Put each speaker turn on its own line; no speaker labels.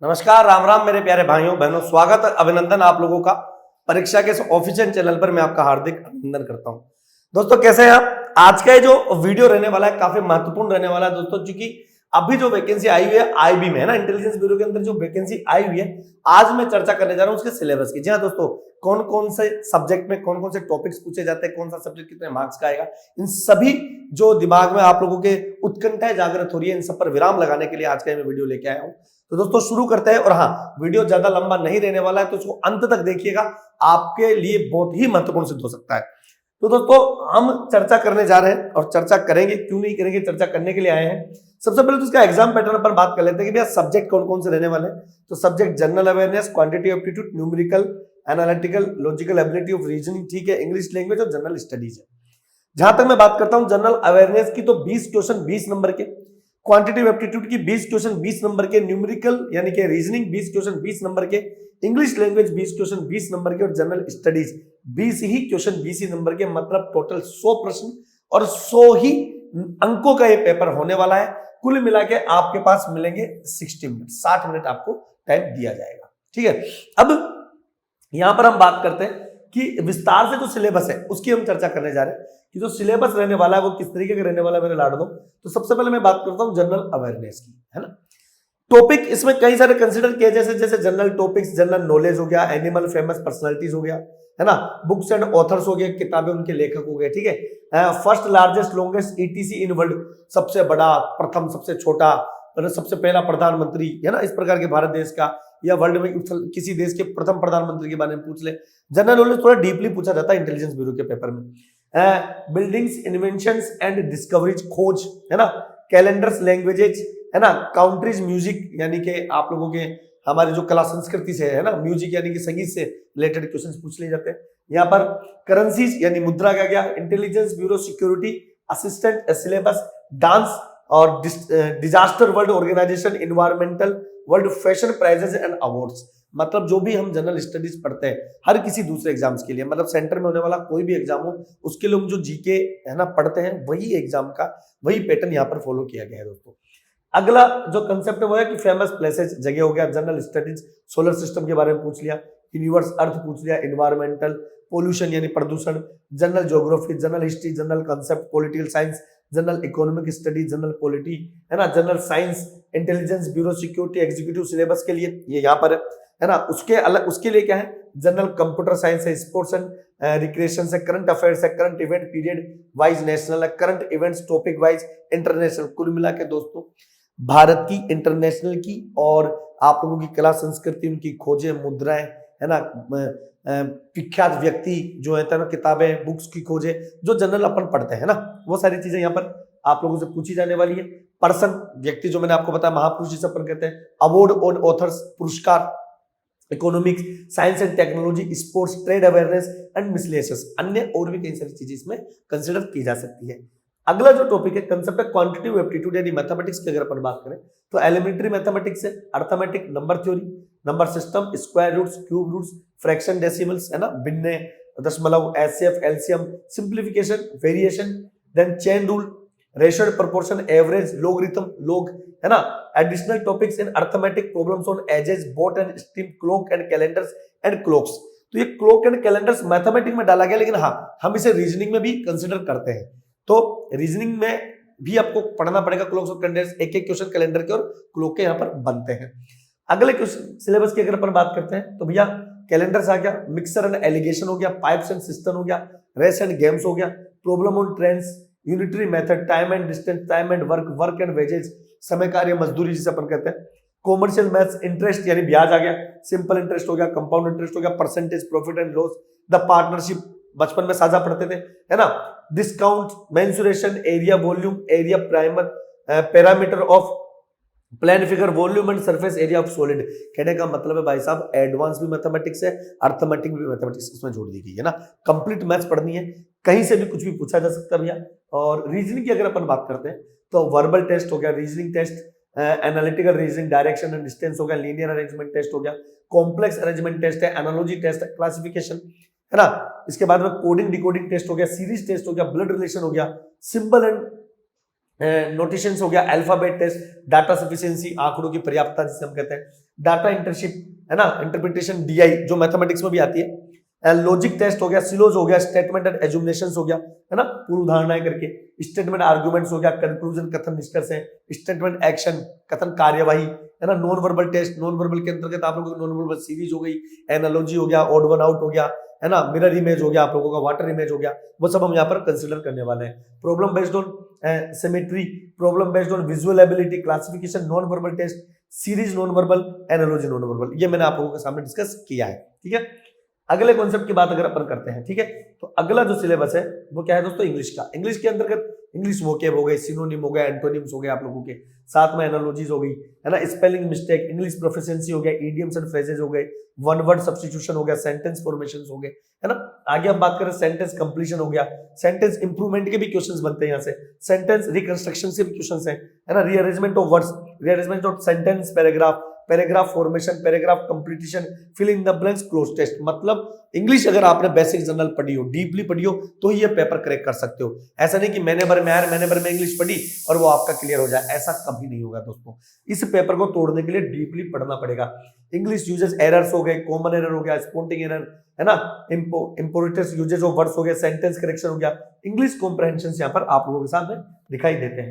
नमस्कार, राम राम मेरे प्यारे भाइयों बहनों, स्वागत अभिनंदन आप लोगों का परीक्षा के इस ऑफिशियल चैनल पर। मैं आपका हार्दिक अभिनंदन करता हूं। दोस्तों कैसे हैं आप? आज का ये जो वीडियो रहने वाला है काफी महत्वपूर्ण रहने वाला है दोस्तों, क्योंकि अभी जो वैकेंसी आई हुई है आईबी में है ना, इंटेलिजेंस ब्यूरो के अंदर जो वैकेंसी आई हुई है, आज मैं चर्चा करने जा रहा हूं उसके सिलेबस की। जी हाँ दोस्तों, कौन कौन से सब्जेक्ट में कौन कौन से टॉपिक्स पूछे जाते हैं, कौन सा सब्जेक्ट कितने मार्क्स का आएगा, इन सभी जो दिमाग में आप लोगों के उत्कंठा जागृत हो रही है, इन सब पर विराम लगाने के लिए आज का मैं वीडियो लेके आया हूं। तो दोस्तों शुरू करते हैं। और हाँ, वीडियो ज्यादा लंबा नहीं रहने वाला है, तो इसको अंत तक देखिएगा, आपके लिए बहुत ही महत्वपूर्ण सिद्ध हो सकता है। तो दोस्तों हम चर्चा करने जा रहे हैं और चर्चा करेंगे, क्यों नहीं करेंगे, चर्चा करने के लिए आए हैं। सबसे पहले तो इसका एग्जाम पैटर्न पर बात कर लेते हैं कि भैया सब्जेक्ट कौन कौन से रहने वाले हैं। तो subject general awareness, quantity aptitude, numerical, analytical, logical ability of reasoning, ठीक है, इंग्लिश लैंग्वेज और जनरल स्टडीज है। जहां तक मैं बात करता हूं जनरल अवेयरनेस की, तो 20 क्वेश्चन 20 नंबर के, क्वांटिटेटिव एप्टीट्यूड की 20 क्वेश्चन 20 नंबर के, न्यूमेरिकल यानी कि रीजनिंग 20 क्वेश्चन 20 नंबर के, इंग्लिश लैंग्वेज 20 क्वेश्चन 20 नंबर के और जनरल स्टडीज 20 ही क्वेश्चन 20 ही नंबर के। मतलब टोटल 100 प्रश्न और 100 ही अंकों का ये पेपर होने वाला है। कुल मिला के आपके पास मिलेंगे 60 मिनट, 60 मिनट आपको टाइम दिया जाएगा। ठीक है, अब यहां पर हम बात करते हैं कि विस्तार से जो सिलेबस है उसकी हम चर्चा करने जा रहे हैं कि जो सिलेबस रहने वाला है वो किस तरीके का रहने वाला है मेरे लाडो। तो सबसे पहले मैं बात करता हूं जनरल अवेयरनेस की, है ना। टॉपिक इसमें कई सारे कंसिडर किए, जैसे जनरल टॉपिक्स, जनरल नॉलेज हो गया, एनिमल फेमस पर्सनालिटीज हो गया, है ना, बुक्स एंड ऑथर्स हो गए, किताबें उनके लेखक हो गए, ठीक है, first largest longest etc in world, सबसे बड़ा, प्रथम, सबसे छोटा, सबसे पहला प्रधानमंत्री, है ना, इस प्रकार के भारत देश का या वर्ल्ड में किसी देश के प्रथम प्रधानमंत्री के बारे में पूछ ले। जनरल नॉलेज थोड़ा डीपली पूछा जाता है इंटेलिजेंस ब्यूरो के पेपर में। बिल्डिंग्स, इन्वेंशंस एंड डिस्कवरीज, खोज, है ना, कैलेंडर्स, लैंग्वेजेज, है ना, काउंट्रीज, म्यूजिक यानी कि आप लोगों के हमारी जो कला संस्कृति से है ना, म्यूजिक यानी कि संगीत से रिलेटेड क्वेश्चंस पूछ लिए जाते हैं। यहाँ पर करेंसीज यानी मुद्रा का क्या, intelligence bureau, security assistant, syllabus, dance और disaster world organisation, environmental, world fashion prizes and awards. मतलब जो भी हम जनरल स्टडीज पढ़ते हैं हर किसी दूसरे एग्जाम्स के लिए, मतलब सेंटर में होने वाला कोई भी एग्जाम हो उसके लिए हम जो जीके है ना पढ़ते हैं, वही एग्जाम का वही पैटर्न यहाँ पर फॉलो किया गया है दोस्तों। अगला जो कंसेप्ट है वो है कि फेमस प्लेसेस, जगह हो गया, जनरल स्टडीज, सोलर सिस्टम के बारे में पूछ लिया, यूनिवर्स अर्थ पूछ लिया, इन्वायरमेंटल, पोल्यूशन यानी प्रदूषण, general geography, general history, general concept, political science, general economic study, general polity, है ना, general science, intelligence bureau, security, executive syllabus के लिए ये यहाँ पर है ना। उसके अलग उसके लिए क्या है, जनरल कंप्यूटर साइंस है, स्पोर्ट्स एंड रिक्रिएशन है, करंट अफेयर्स है, current event period wise national है, current events topic wise international. कुल मिला के दोस्तों भारत की, इंटरनेशनल की और आप लोगों की कला संस्कृति, उनकी खोजें, मुद्राएं, है ना, विख्यात व्यक्ति जो है ना, किताबें, बुक्स की खोजें जो जनरल अपन पढ़ते हैं ना, वो सारी चीजें यहाँ पर आप लोगों से पूछी जाने वाली है। पर्सन, व्यक्ति, जो मैंने आपको बताया महापुरुष जिसे अपन कहते हैं, अवार्ड ऑन ऑथर्स, पुरस्कार, economics, science and technology, sports, trade awareness and miscellaneous, अन्य और भी कई सारी चीजें इसमें कंसिडर की जा सकती है। अगला जो टॉपिक है कंसेप्ट है क्वांटिटेटिव एप्टीट्यूड यानी मैथमेटिक्स की अगर अपन बात करें तो एलिमेंट्री मैथमेटिक्स है, arithmetic, number theory, number system, square roots, cube roots, fraction, decimals, है ना, भिन्न, दशमलव, HCF, LCM, simplification, variation, then chain rule, ratio, proportion, average, logarithm, log, है ना, additional topics in arithmetic, problems on ages, boat and stream, clock and calendars and clocks. तो ये clock and calendars mathematic में डाला गया, लेकिन हाँ हम इसे रीजनिंग में भी कंसिडर करते हैं। तो रीजनिंग में भी आपको पढ़ना पड़ेगा क्लॉक्स और कैलेंडर्स, एक एक क्वेश्चन कैलेंडर के और क्लॉक के यहाँ पर बनते हैं। अगले क्वेश्चन सिलेबस की अगर अपन बात करते हैं तो भैया कैलेंडर्स आ गया, मिक्सर एंड एलिगेशन हो गया, पाइप्स एंड सिस्टम हो गया, रेस एंड गेम्स हो गया, problem on trends, unitary method, time and distance, time and work, work and wages, समय, कार्य, मजदूरी जिसे अपन कहते हैं, कॉमर्शियल मैथ्स, इंटरेस्ट यानी ब्याज आ गया, सिंपल इंटरेस्ट हो गया, कंपाउंड इंटरेस्ट हो गया, percentage, profit and loss, the partnership, बचपन में साझा पढ़ते थे, है ना, discount, mensuration, area, volume, area, primer, parameter of plan figure, volume and surface area of solid. कहने का मतलब है भाई साहब एडवांस भी मैथमेटिक्स है, अर्थमेटिक भी मैथमेटिक्स इसमें जोड़ दी गई है ना, कंप्लीट मैथ्स पढ़नी है, कहीं से भी कुछ भी पूछा जा सकता है भैया। और रीजनिंग की अगर अपन बात करते हैं तो वर्बल टेस्ट हो गया, reasoning test, analytical reasoning, direction and distance हो गया, लीनियर अरेंजमेंट टेस्ट हो गया, कॉम्प्लेक्स अरेंजमेंट टेस्ट है, एनालॉजी टेस्ट है, क्लासिफिकेशन, है ना, इसके बाद में कोडिंग डिकोडिंग टेस्ट हो गया, सीरीज टेस्ट हो गया, ब्लड रिलेशन हो गया, सिंबल एंड नोटेशंस हो गया, अल्फाबेट टेस्ट, डाटा सफिशिएंसी, आंकड़ों की पर्याप्तता जिसे हम कहते हैं, डाटा इंटरशिप, है ना, इंटरप्रिटेशन, डीआई जो मैथमेटिक्स में भी आती है, लॉजिक टेस्ट हो गया, सिलोज हो गया, स्टेटमेंट एंड एज्यूमनेशंस हो गया, है ना, पूर्व धारणाएं करके, स्टेटमेंट आर्गुमेंट्स हो गया, कंक्लूजन कथन निष्कर्ष है, स्टेटमेंट एक्शन कथन कार्यवाही, है ना, non verbal test, non verbal के अंतर्गत आप लोगों की नॉन वर्बल सीरीज हो गई, एनालॉजी हो गया, ऑड वन आउट हो गया, है ना, मिरर इमेज हो गया, आप लोगों का वाटर इमेज हो गया, वो सब हम यहाँ पर कंसिडर करने वाले हैं। Problem based on symmetry, problem based on visual ability, classification, non verbal test, series non verbal, analogy non verbal, ये मैंने आप लोगों के सामने डिस्कस किया है। ठीक है, अगले कॉन्सेप्ट की बात अगर अपन करते हैं, ठीक है, तो अगला जो सिलेबस है वो क्या है दोस्तों, इंग्लिश का। इंग्लिश के अंतर्गत इंग्लिश वोकेब हो गए, सिनोनिम हो गया, एंटोनिम्स हो गए आप लोगों के, साथ में एनालॉजीज हो गई, है ना, स्पेलिंग मिस्टेक, इंग्लिश प्रोफिशिएंसी हो गया, इडियम्स एंड फ्रेजेस हो गए, वन वर्ड सब्स्टिट्यूशन हो गया, सेंटेंस फॉर्मेशंस हो गए, है ना। आगे हम बात करें सेंटेंस कंप्लीशन हो गया, सेंटेंस इंप्रूवमेंट के भी क्वेश्चंस बनते हैं यहाँ से, सेंटेंस रिकंस्ट्रक्शन के भी क्वेश्चंस हैं, है ना, rearrangement of words, rearrangement of sentence, paragraph, paragraph formation, paragraph completion, fill in the blanks, cloze test. मतलब इंग्लिश अगर आपने बेसिक जनरल पढ़ी हो, डीपली पढ़ी हो, तो ये पेपर क्रैक कर सकते हो। ऐसा नहीं कि महीने भर में इंग्लिश पढ़ी और वो आपका क्लियर हो जाए, ऐसा कभी नहीं होगा दोस्तों। इस पेपर को तोड़ने के लिए डीपली पढ़ना पड़ेगा। इंग्लिश यूजेस एरर्स हो गए, कॉमन एरर हो गया, स्पॉन्टिंग एरर, है ना, इंपोर्टेंट यूजेस ऑफ वर्ड्स हो गया, सेंटेंस करेक्शन हो गया, इंग्लिश कॉम्प्रहेंशन यहाँ पर आप लोगों के सामने दिखाई देते हैं।